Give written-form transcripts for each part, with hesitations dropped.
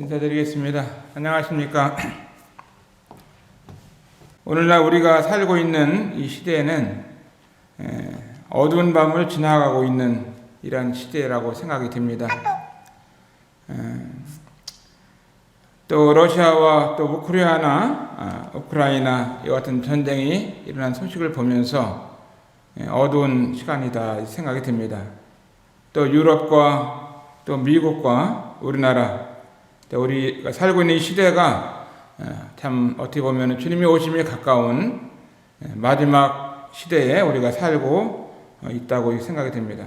인사드리겠습니다. 안녕하십니까? 오늘날 우리가 살고 있는 이 시대에는 어두운 밤을 지나가고 있는 이런 시대라고 생각이 듭니다. 또 러시아와 또 우크라이나 이 같은 전쟁이 일어난 소식을 보면서 어두운 시간이다 생각이 듭니다. 또 유럽과 또 미국과 우리나라 또 우리가 살고 있는 이 시대가 참 어떻게 보면 주님이 오심이 가까운 마지막 시대에 우리가 살고 있다고 생각이 됩니다.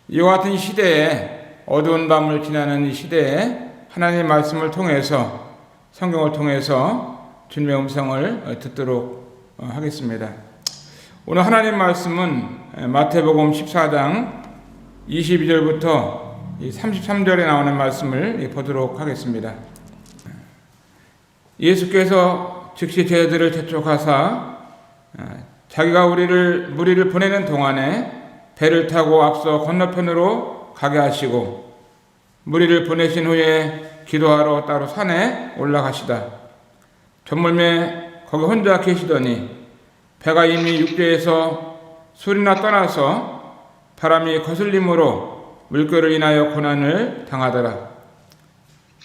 이와 같은 시대에 어두운 밤을 지나는 이 시대에 하나님의 말씀을 통해서 성경을 통해서 주님의 음성을 듣도록 하겠습니다. 오늘 하나님의 말씀은 마태복음 14장 22절부터 33절에 나오는 말씀을 보도록 하겠습니다. 예수께서 즉시 제자들을 재촉하사 자기가 무리를 보내는 동안에 배를 타고 앞서 건너편으로 가게 하시고 무리를 보내신 후에 기도하러 따로 산에 올라가시다. 저물매 거기 혼자 계시더니 배가 이미 육지에서 술이나 떠나서 바람이 거슬림으로 물결을 인하여 고난을 당하더라.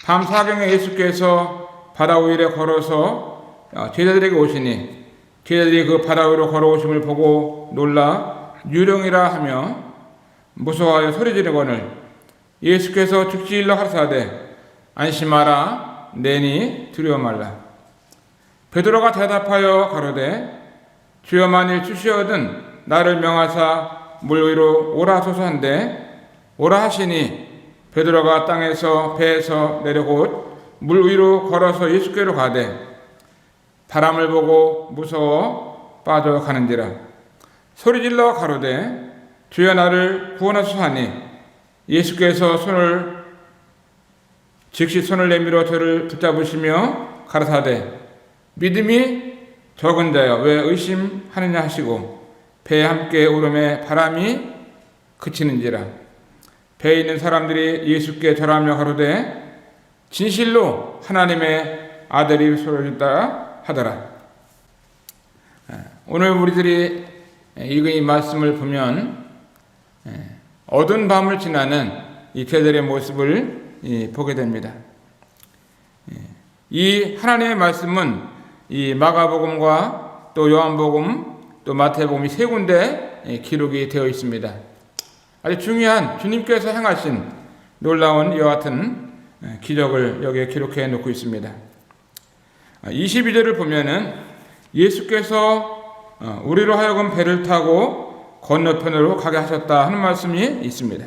밤 사경에 예수께서 바다 위에 걸어서 제자들에게 오시니 제자들이 그 바다 위로 걸어오심을 보고 놀라 유령이라 하며 무서워하여 소리지르거늘 예수께서 즉시 일러 가라사대 안심하라 내니 두려워 말라. 베드로가 대답하여 가로되 주여 만일 주시거든 나를 명하사 물 위로 오라 하소서 한데 오라 하시니 베드로가 땅에서 배에서 내려 곧 물 위로 걸어서 예수께로 가되 바람을 보고 무서워 빠져가는지라. 소리질러 가로되 주여 나를 구원하소서 하니 예수께서 즉시 손을 내밀어 저를 붙잡으시며 가라사대 믿음이 적은 자여 왜 의심하느냐 하시고 배에 함께 오름에 바람이 그치는지라. 배에 있는 사람들이 예수께 절하며 가로되 진실로 하나님의 아들이 소리다 하더라. 오늘 우리들이 읽은 이 말씀을 보면 어두운 밤을 지나는 이 제자들의 모습을 보게 됩니다. 이 하나님의 말씀은 이 마가복음과 또 요한복음 또 마태복음 세 군데 기록이 되어 있습니다. 아주 중요한 주님께서 행하신 놀라운 이와 같은 기적을 여기에 기록해 놓고 있습니다. 22절을 보면은 예수께서 우리로 하여금 배를 타고 건너편으로 가게 하셨다 하는 말씀이 있습니다.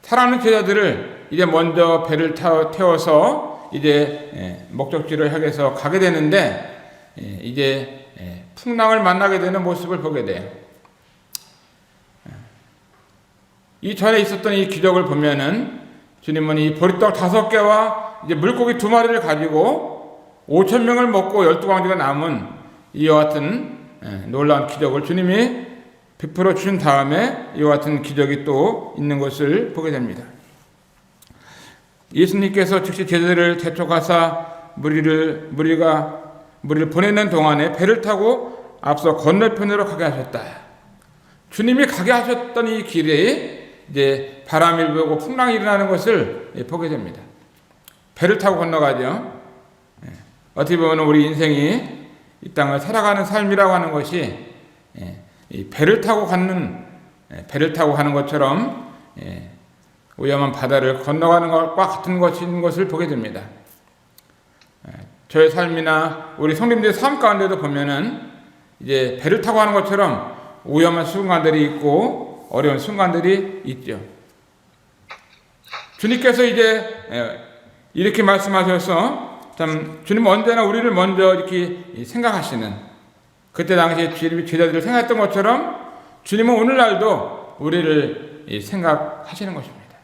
사랑하는 제자들을 이제 먼저 배를 태워서 이제 목적지를 향해서 가게 되는데 이제 풍랑을 만나게 되는 모습을 보게 돼요. 이 전에 있었던 이 기적을 보면은 주님은 이 보리떡 5개와 이제 물고기 2마리를 가지고 5,000명을 먹고 12광지가 남은 이와 같은 놀라운 기적을 주님이 베풀어 주신 다음에 이와 같은 기적이 또 있는 것을 보게 됩니다. 예수님께서 즉시 제자들을 재촉하사 무리를 보내는 동안에 배를 타고 앞서 건너편으로 가게 하셨다. 주님이 가게 하셨던 이 길에 이제 바람이 불고 풍랑이 일어나는 것을 보게 됩니다. 배를 타고 건너가죠. 어떻게 보면 우리 인생이 이 땅을 살아가는 삶이라고 하는 것이 이 배를 타고 가는 것처럼 위험한 바다를 건너가는 것과 같은 것을 보게 됩니다. 저의 삶이나 우리 성도님들의 삶 가운데도 보면은 이제 배를 타고 하는 것처럼 위험한 순간들이 있고 어려운 순간들이 있죠. 주님께서 이제 이렇게 말씀하셔서 참 주님은 언제나 우리를 먼저 이렇게 생각하시는 그때 당시에 제자들을 생각했던 것처럼 주님은 오늘날도 우리를 생각하시는 것입니다.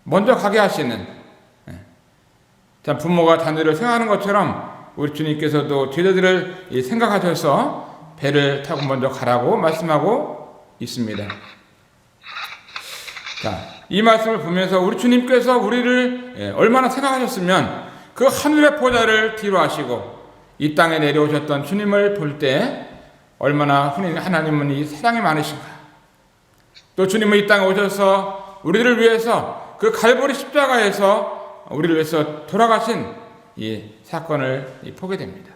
먼저 가게 하시는 참 부모가 자녀를 생각하는 것처럼 우리 주님께서도 제자들을 생각하셔서 배를 타고 먼저 가라고 말씀하고 있습니다. 자, 이 말씀을 보면서 우리 주님께서 우리를 얼마나 생각하셨으면 그 하늘의 보좌를 뒤로 하시고 이 땅에 내려오셨던 주님을 볼 때 얼마나 하나님은 이 사랑이 많으신가. 또 주님은 이 땅에 오셔서 우리를 위해서 그 갈보리 십자가에서 우리를 위해서 돌아가신 이 사건을 보게 됩니다.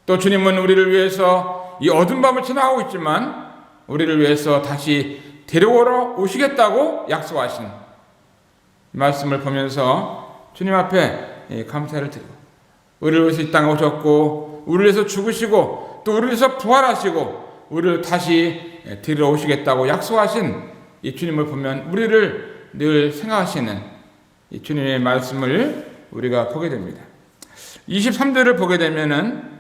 또 주님은 우리를 위해서 이 어두운 밤을 지나가고 있지만 우리를 위해서 다시 데려오러 오시겠다고 약속하신 말씀을 보면서 주님 앞에 감사를 드리고 우리를 위해서 이 땅에 오셨고 우리를 위해서 죽으시고 또 우리를 위해서 부활하시고 우리를 다시 데리러 오시겠다고 약속하신 이 주님을 보면 우리를 늘 생각하시는 이 주님의 말씀을 우리가 보게 됩니다. 23절을 보게 되면은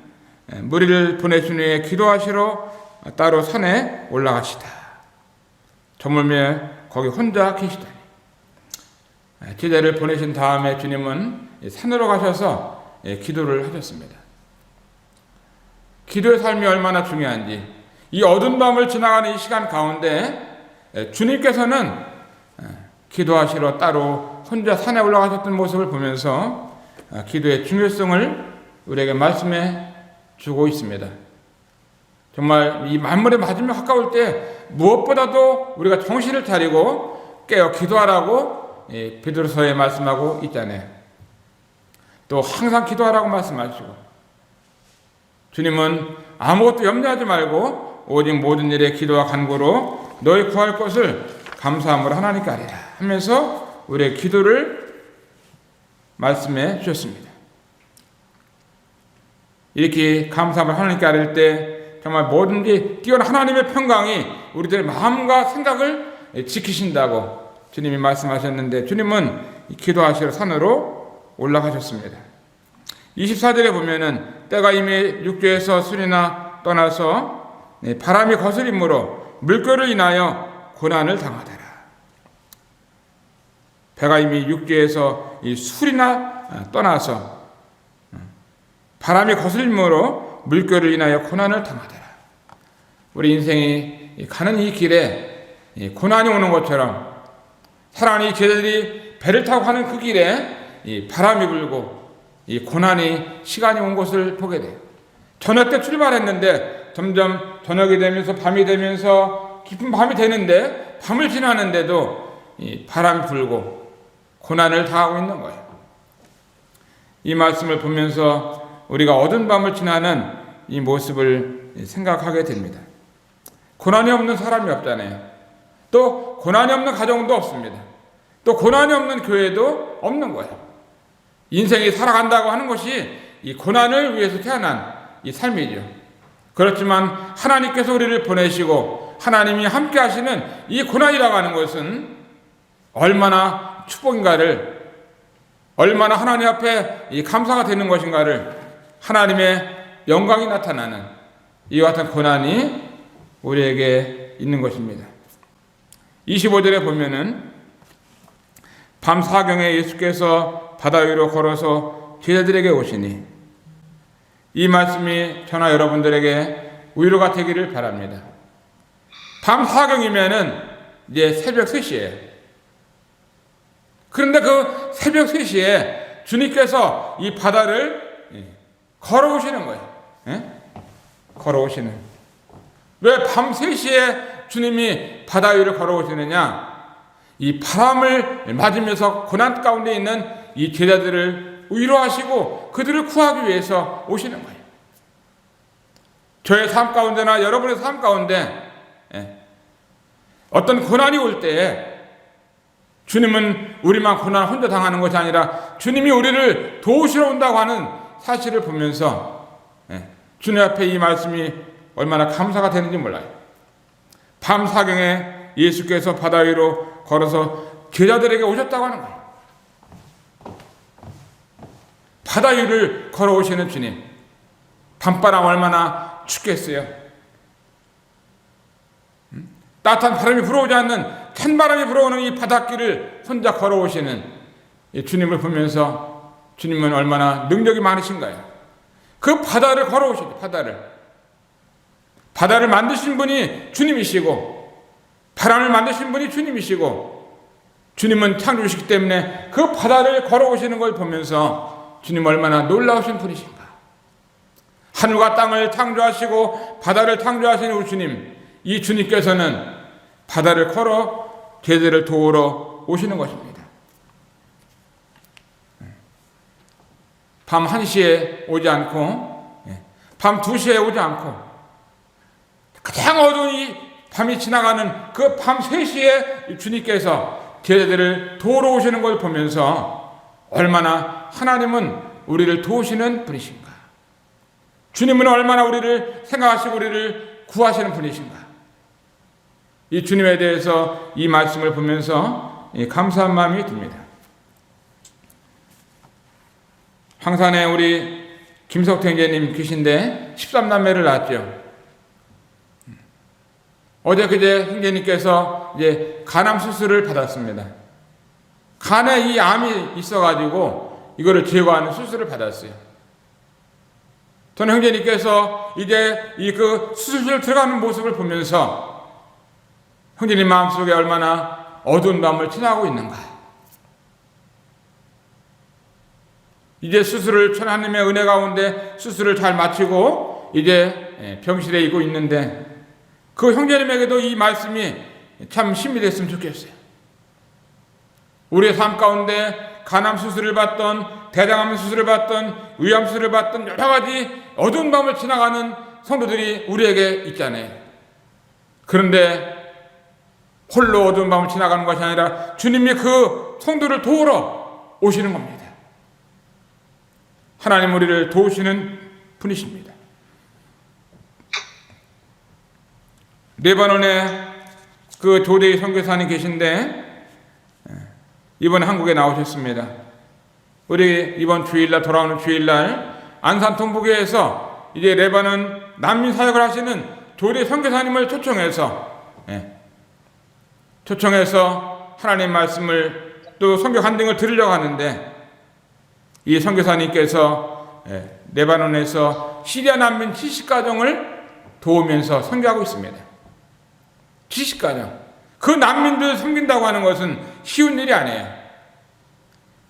무리를 보내신 후에 기도하시러 따로 산에 올라가시다. 저물며 거기 혼자 계시다니. 제자를 보내신 다음에 주님은 산으로 가셔서 기도를 하셨습니다. 기도의 삶이 얼마나 중요한지 이 어두운 밤을 지나가는 이 시간 가운데 주님께서는 기도하시러 따로 혼자 산에 올라가셨던 모습을 보면서 기도의 중요성을 우리에게 말씀해 주고 있습니다. 정말 이 만물의 마지막 가까울 때 무엇보다도 우리가 정신을 차리고 깨어 기도하라고 베드로서에 말씀하고 있잖아요. 또 항상 기도하라고 말씀하시고 주님은 아무것도 염려하지 말고 오직 모든 일에 기도와 간구로 너희 구할 것을 감사함으로 하나님께 아뢰라 하면서 우리의 기도를 말씀해 주셨습니다. 이렇게 감사함을 하나님께 아뢰일 때 정말 뭐든지 뛰어난 하나님의 평강이 우리들의 마음과 생각을 지키신다고 주님이 말씀하셨는데 주님은 기도하시러 산으로 올라가셨습니다. 24절에 보면은 때가 이미 육지에서 술이나 떠나서 바람이 거스림으로 물결을 인하여 고난을 당하더라. 배가 이미 육지에서 이 술이나 떠나서 바람이 거슬림으로 물결을 인하여 고난을 당하더라. 우리 인생이 가는 이 길에 고난이 오는 것처럼 사랑하는 이 제자들이 배를 타고 가는 그 길에 이 바람이 불고 이 고난이 시간이 온 것을 보게 돼요. 저녁 때 출발했는데 점점 저녁이 되면서 밤이 되면서 깊은 밤이 되는데 밤을 지나는데도 이 바람이 불고 고난을 당하고 있는 거예요. 이 말씀을 보면서 우리가 어두운 밤을 지나는 이 모습을 생각하게 됩니다. 고난이 없는 사람이 없잖아요. 또 고난이 없는 가정도 없습니다. 또 고난이 없는 교회도 없는 거예요. 인생이 살아간다고 하는 것이 이 고난을 위해서 태어난 이 삶이죠. 그렇지만 하나님께서 우리를 보내시고 하나님이 함께 하시는 이 고난이라고 하는 것은 얼마나 축복인가를, 얼마나 하나님 앞에 이 감사가 되는 것인가를, 하나님의 영광이 나타나는 이와 같은 고난이 우리에게 있는 것입니다. 25절에 보면은 밤 사경에 예수께서 바다 위로 걸어서 제자들에게 오시니, 이 말씀이 저나 여러분들에게 위로가 되기를 바랍니다. 밤 사경이면은 이제 새벽 3시예요. 그런데 그 새벽 3시에 주님께서 이 바다를 걸어오시는 거예요. 걸어오시는. 왜 밤 3시에 주님이 바다 위를 걸어오시느냐? 이 바람을 맞으면서 고난 가운데 있는 이 제자들을 위로하시고 그들을 구하기 위해서 오시는 거예요. 저의 삶 가운데나 여러분의 삶 가운데 어떤 고난이 올 때에 주님은 우리만 고난 혼자 당하는 것이 아니라 주님이 우리를 도우시러 온다고 하는 사실을 보면서 주님 앞에 이 말씀이 얼마나 감사가 되는지 몰라요. 밤 사경에 예수께서 바다 위로 걸어서 제자들에게 오셨다고 하는 거예요. 바다 위를 걸어오시는 주님. 밤바람 얼마나 춥겠어요. 따뜻한 바람이 불어오지 않는 찬바람이 불어오는 이 바닷길을 혼자 걸어오시는 이 주님을 보면서 주님은 얼마나 능력이 많으신가요? 그 바다를 걸어오시죠. 바다를 만드신 분이 주님이시고 바람을 만드신 분이 주님이시고 주님은 창조주시기 때문에 그 바다를 걸어오시는 걸 보면서 주님 얼마나 놀라우신 분이신가. 하늘과 땅을 창조하시고 바다를 창조하시는 우리 주님, 이 주님께서는 바다를 걸어 죄들을 도우러 오시는 것입니다. 밤 1시에 오지 않고 밤 2시에 오지 않고 가장 어두운 이 밤이 지나가는 그 밤 3시에 주님께서 죄들을 도우러 오시는 걸 보면서 얼마나 하나님은 우리를 도우시는 분이신가. 주님은 얼마나 우리를 생각하시고 우리를 구하시는 분이신가. 이 주님에 대해서 이 말씀을 보면서 감사한 마음이 듭니다. 황산에 우리 김석태 형제님 계신데 13남매를 낳았죠. 어제 그제 형제님께서 이제 간암 수술을 받았습니다. 간에 이 암이 있어가지고 이거를 제거하는 수술을 받았어요. 저는 형제님께서 이제 이 그 수술실 들어가는 모습을 보면서 형제님 마음속에 얼마나 어두운 밤을 지나고 있는가. 이제 수술을 하나님의 은혜 가운데 수술을 잘 마치고 이제 병실에 있고 있는데 그 형제님에게도 이 말씀이 참 힘이 됐으면 좋겠어요. 우리의 삶 가운데 간암 수술을 받던 대장암 수술을 받던 위암 수술을 받던 여러 가지 어두운 밤을 지나가는 성도들이 우리에게 있잖아요. 그런데 홀로 어두운 밤을 지나가는 것이 아니라 주님이 그 성도를 도우러 오시는 겁니다. 하나님 우리를 도우시는 분이십니다. 레바논에 그 조대희 선교사님 계신데 이번에 한국에 나오셨습니다. 우리 이번 주일날 돌아오는 주일날 안산 동부교회에서 이제 레바논 난민 사역을 하시는 조대희 선교사님을 초청해서 하나님 말씀을 또 선교 간증을 들으려고 하는데 이 선교사님께서 레바논에서 시리아 난민 70가정을 도우면서 선교하고 있습니다. 70가정. 그 난민들 섬긴다고 하는 것은 쉬운 일이 아니에요.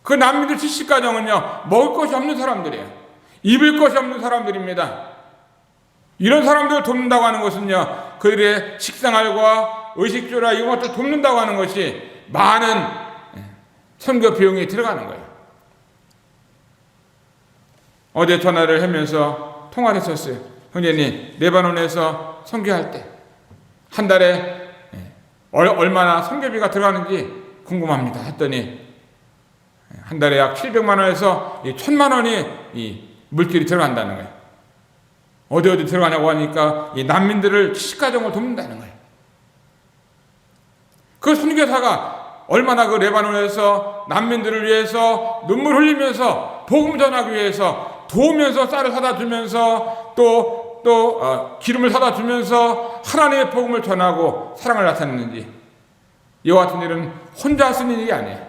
그 난민들 70가정은요, 먹을 것이 없는 사람들이에요. 입을 것이 없는 사람들입니다. 이런 사람들을 돕는다고 하는 것은요, 그들의 식생활과 의식주라 이런 것들 돕는다고 하는 것이 많은 선교 비용이 들어가는 거예요. 어제 전화를 하면서 통화를 했었어요. 형제님, 레바논에서 선교할 때 한 달에 얼마나 선교비가 들어가는지 궁금합니다 했더니 한 달에 약 700만 원에서 1000만 원이 이 물질이 들어간다는 거예요. 어디 들어가냐고 하니까 이 난민들을 70가정을 돕는다는 거예요. 그 선교사가 얼마나 그 레바논에서 난민들을 위해서 눈물 흘리면서 복음 전하기 위해서 도우면서 쌀을 사다 주면서 또 기름을 사다 주면서 하나님의 복음을 전하고 사랑을 나타내는지, 이와 같은 일은 혼자 쓰는 일이 아니에요.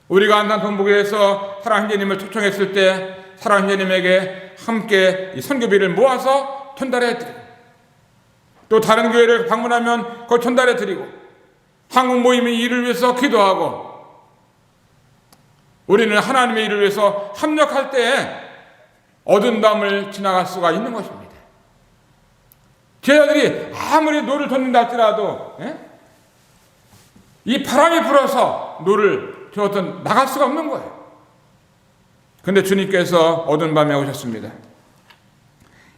우리가 안산 동북에서 사랑 형제님을 초청했을 때 사랑 형제님에게 함께 이 선교비를 모아서 전달해 드리고, 또 다른 교회를 방문하면 그걸 전달해 드리고, 한국 모임의 일을 위해서 기도하고, 우리는 하나님의 일을 위해서 합력할 때에 어두운 밤을 지나갈 수가 있는 것입니다. 제자들이 아무리 노를 젓는다 할지라도 이 바람이 불어서 노를 저어서 나갈 수가 없는 거예요. 그런데 주님께서 어두운 밤에 오셨습니다.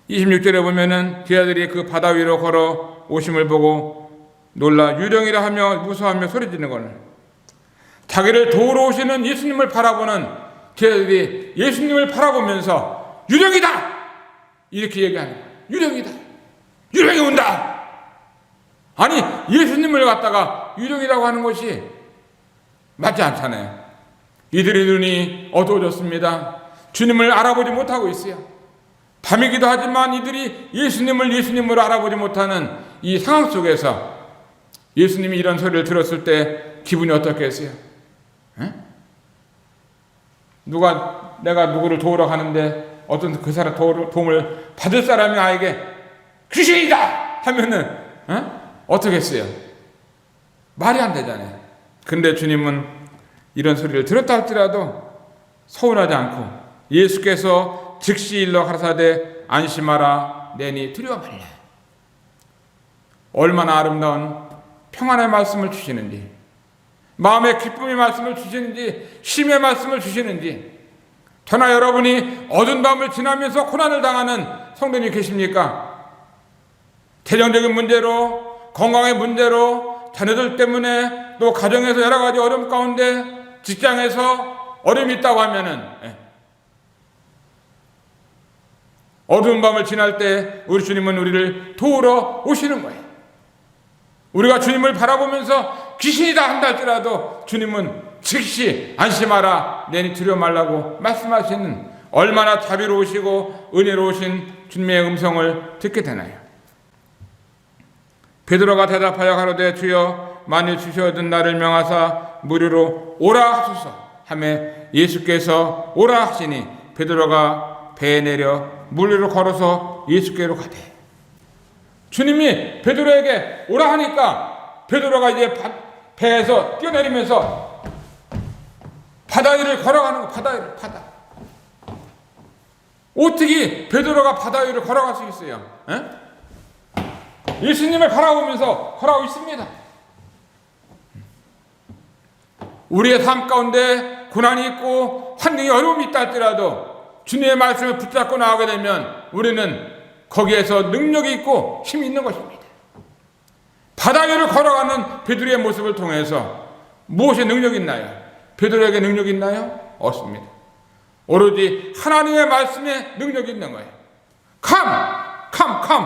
26절에 보면은 제자들이 그 바다 위로 걸어 오심을 보고 놀라 유령이라 하며 무서워하며 소리지는 거는, 자기를 도우러 오시는 예수님을 바라보는 제자들이 예수님을 바라보면서 유령이다! 이렇게 얘기하는 거예요. 유령이다! 유령이 온다! 아니, 예수님을 갖다가 유령이라고 하는 것이 맞지 않잖아요. 이들의 눈이 어두워졌습니다. 주님을 알아보지 못하고 있어요. 밤이기도 하지만 이들이 예수님을 알아보지 못하는 이 상황 속에서 예수님이 이런 소리를 들었을 때 기분이 어떻겠어요? 내가 누구를 도우러 가는데 어떤 그 사람 도움을 받을 사람이 나에게 귀신이다! 하면은, 어떻겠어요? 말이 안 되잖아요. 그런데 주님은 이런 소리를 들었다 할지라도 서운하지 않고 예수께서 즉시 일러 가라사대 안심하라 내니 두려워 말라. 얼마나 아름다운 평안의 말씀을 주시는지, 마음의 기쁨의 말씀을 주시는지, 쉼의 말씀을 주시는지. 저나 여러분이 어두운 밤을 지나면서 고난을 당하는 성도님이 계십니까? 재정적인 문제로, 건강의 문제로, 자녀들 때문에, 또 가정에서 여러 가지 어려움 가운데, 직장에서 어려움이 있다고 하면은 어두운 밤을 지날 때 우리 주님은 우리를 도우러 오시는 거예요. 우리가 주님을 바라보면서 귀신이다 한다 할지라도 주님은 즉시 안심하라 내니 두려워 말라고 말씀하시는, 얼마나 자비로우시고 은혜로우신 주님의 음성을 듣게 되나요? 베드로가 대답하여 가로되 주여 만일 주시어든 나를 명하사 무리로 오라 하소서 하매 예수께서 오라 하시니 베드로가 배에 내려 물 위로 걸어서 예수께로 가되. 주님이 베드로에게 오라 하니까 베드로가 이제 배에서 뛰어내리면서 바다 위를 걸어가는 거. 바다. 어떻게 베드로가 바다 위를 걸어갈 수 있어요? 예수님을 바라보면서 걸어가고 있습니다. 우리의 삶 가운데 고난이 있고 환경이 어려움이 있다 할지라도 주님의 말씀을 붙잡고 나가게 되면 우리는 거기에서 능력이 있고 힘이 있는 것입니다. 바다 위를 걸어가는 베드로의 모습을 통해서 무엇에 능력이 있나요? 베드로에게 능력이 있나요? 없습니다. 오로지 하나님의 말씀에 능력이 있는 거예요. come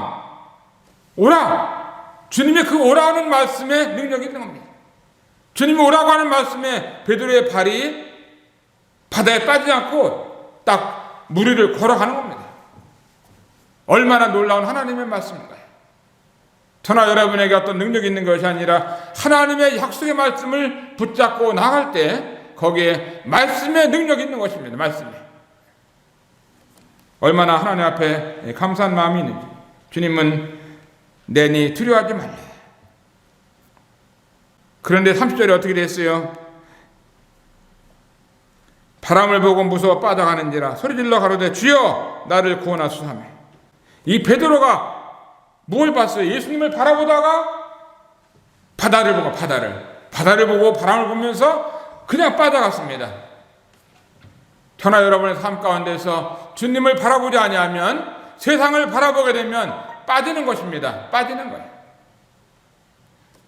오라. 주님의 그 오라는 말씀에 능력이 있는 겁니다. 주님이 오라고 하는 말씀에 베드로의 발이 바다에 빠지지 않고 딱 물 위를 걸어가는 겁니다. 얼마나 놀라운 하나님의 말씀인가요? 저나 여러분에게 어떤 능력이 있는 것이 아니라 하나님의 약속의 말씀을 붙잡고 나갈 때 거기에 말씀의 능력이 있는 것입니다. 말씀에. 얼마나 하나님 앞에 감사한 마음이 있는지. 주님은 내니 두려워하지 말라. 그런데 30절에 어떻게 됐어요? 바람을 보고 무서워 빠져가는지라 소리질러 가로되 주여 나를 구원하소서. 이 베드로가 뭘 봤어요? 예수님을 바라보다가 바다를 보고 바람을 보면서 그냥 빠져갔습니다. 저나 여러분의 삶 가운데서 주님을 바라보지 아니하면, 세상을 바라보게 되면 빠지는 것입니다. 빠지는 거예요.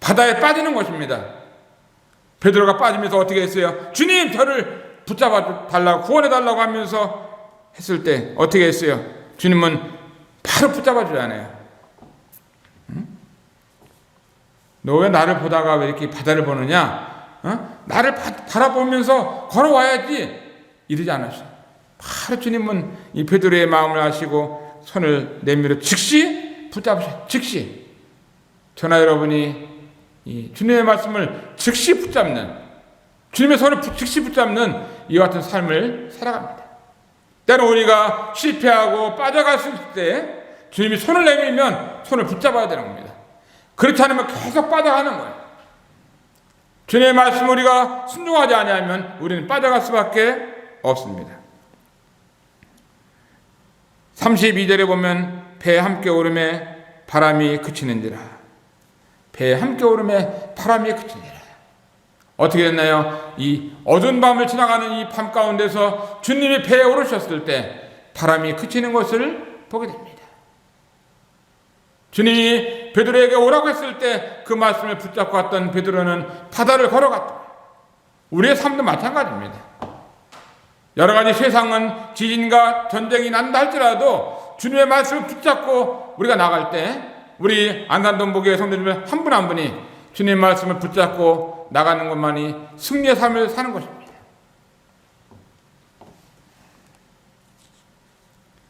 바다에 빠지는 것입니다. 베드로가 빠지면서 어떻게 했어요? 주님 저를 붙잡아 달라고, 구원해 달라고 하면서 했을 때 어떻게 했어요? 주님은 바로 붙잡아 주잖아요. 너 왜 나를 보다가 왜 이렇게 바다를 보느냐? 나를 바라보면서 걸어와야지. 이러지 않았어요. 바로 주님은 이 베드로의 마음을 아시고 손을 내밀어 즉시 붙잡으셔. 즉시. 저나 여러분이 이 주님의 말씀을 즉시 붙잡는, 주님의 손을 즉시 붙잡는 이와 같은 삶을 살아갑니다. 때로 우리가 실패하고 빠져갔을 때 주님이 손을 내밀면 손을 붙잡아야 되는 겁니다. 그렇지 않으면 계속 빠져가는 거예요. 주님의 말씀 우리가 순종하지 아니하면 우리는 빠져갈 수밖에 없습니다. 32절에 보면 배에 함께 오름에 바람이 그치는지라. 배에 함께 오름에 바람이 그치는지라. 어떻게 됐나요? 이 어두운 밤을 지나가는 이 밤 가운데서 주님이 배에 오르셨을 때 바람이 그치는 것을 보게 됩니다. 주님이 베드로에게 오라고 했을 때 그 말씀을 붙잡고 왔던 베드로는 바다를 걸어갔다. 우리의 삶도 마찬가지입니다. 여러 가지 세상은 지진과 전쟁이 난다 할지라도 주님의 말씀을 붙잡고 우리가 나갈 때 우리 안산동복의 성도님들 한 분 한 분이 주님의 말씀을 붙잡고 나가는 것만이 승리의 삶을 사는 것입니다.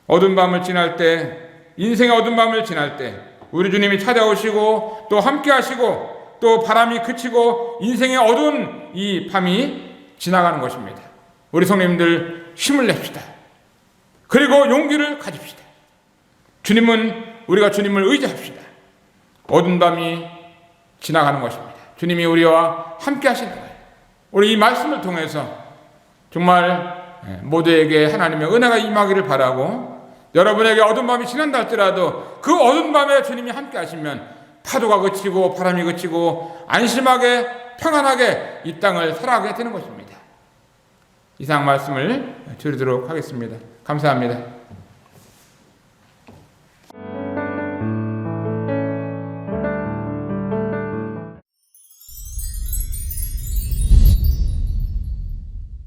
어두운 밤을 지날 때, 인생의 어두운 밤을 지날 때 우리 주님이 찾아오시고 또 함께 하시고 또 바람이 그치고 인생의 어두운 이 밤이 지나가는 것입니다. 우리 성도님들 힘을 냅시다. 그리고 용기를 가집시다. 우리가 주님을 의지합시다. 어두운 밤이 지나가는 것입니다. 주님이 우리와 함께 하신다. 우리 이 말씀을 통해서 정말 모두에게 하나님의 은혜가 임하기를 바라고, 여러분에게 어두운 밤이 지난다 할지라도 그 어두운 밤에 주님이 함께 하시면 파도가 그치고 바람이 그치고 안심하게 평안하게 이 땅을 살아가게 되는 것입니다. 이상 말씀을 드리도록 하겠습니다. 감사합니다.